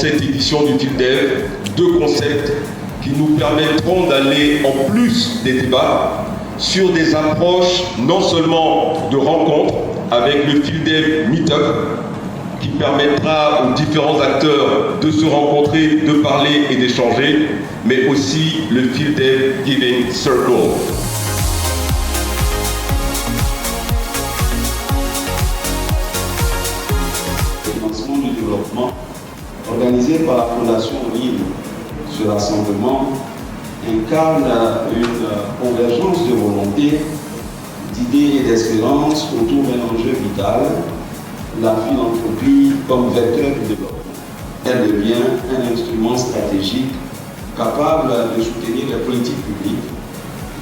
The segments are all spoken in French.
cette édition du FILDEV 2 concepts qui nous permettront d'aller en plus des débats sur des approches non seulement de rencontres avec le FILDEV Meetup qui permettra aux différents acteurs de se rencontrer, de parler et d'échanger, mais aussi le FILDEV Giving Circle. Financement du développement organisé par la Fondation Libre. Ce rassemblement incarne une convergence de volonté, d'idées et d'espérances autour d'un enjeu vital, la philanthropie comme vecteur du développement. Elle devient un instrument stratégique capable de soutenir les politiques publiques,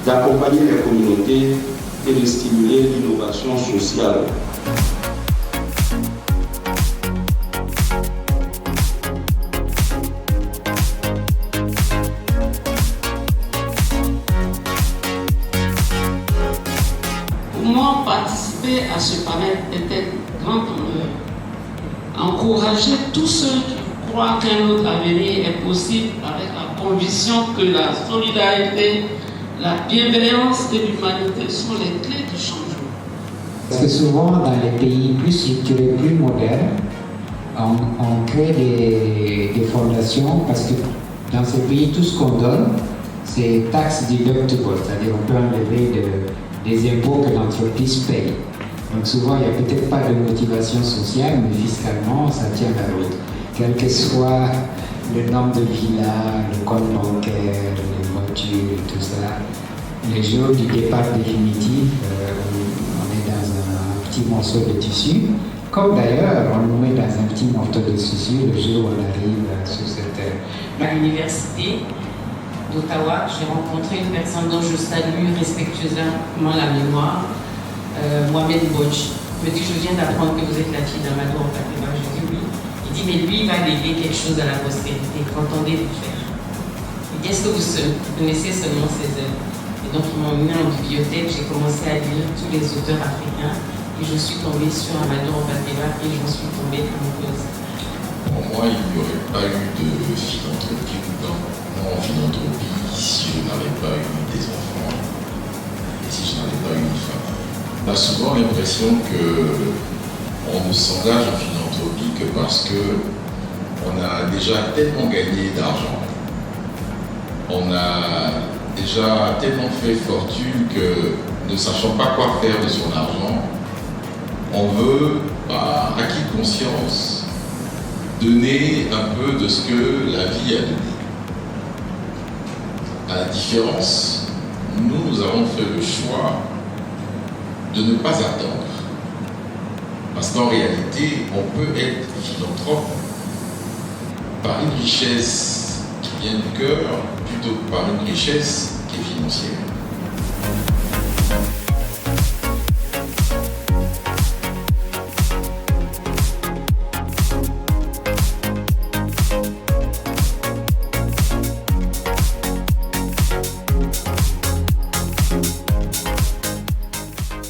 d'accompagner les communautés et de stimuler l'innovation sociale. Pour moi, participer à ce panel était grand honneur. Encourager tous ceux qui croient qu'un autre avenir est possible avec la conviction que la solidarité, la bienveillance et l'humanité sont les clés du changement. Parce que souvent, dans les pays plus structurés, plus modernes, on crée des fondations parce que dans ces pays, tout ce qu'on donne, c'est tax deductible, c'est-à-dire on peut enlever des impôts que l'entreprise paye. Donc souvent, il n'y a peut-être pas de motivation sociale, mais fiscalement, ça tient la route. Quel que soit le nombre de villas, le compte bancaire, les voitures, tout ça, le jour du départ définitif, on est dans un petit morceau de tissu. Comme d'ailleurs, on nous met dans un petit morceau de tissu le jour où on arrive sur cette terre. À l'université d'Ottawa, j'ai rencontré une personne dont je salue respectueusement la mémoire, Mohamed Bouch. Il me dit, je viens d'apprendre que vous êtes la fille d'Amadou Ampateba. Je dis oui. Il dit, mais lui, il va léguer quelque chose à la postérité. Qu'entendez-vous faire? Il dit, est-ce que vous connaissez seulement ses œuvres? Et donc, ils m'ont mis en bibliothèque. J'ai commencé à lire tous les auteurs africains. Et je suis tombée sur Amadou Ampateba et j'en suis tombée amoureuse. Pour moi, il n'y aurait pas eu de philanthropie en philanthropie si je n'avais pas eu des enfants et si je n'avais pas eu une femme. On a souvent l'impression qu'on ne s'engage en philanthropie que parce qu'on a déjà tellement gagné d'argent, on a déjà tellement fait fortune que, ne sachant pas quoi faire de son argent, on veut, par acquis de conscience, donner un peu de ce que la vie a donné. À la différence, nous avons fait le choix de ne pas attendre. Parce qu'en réalité, on peut être philanthrope par une richesse qui vient du cœur plutôt que par une richesse qui est financière.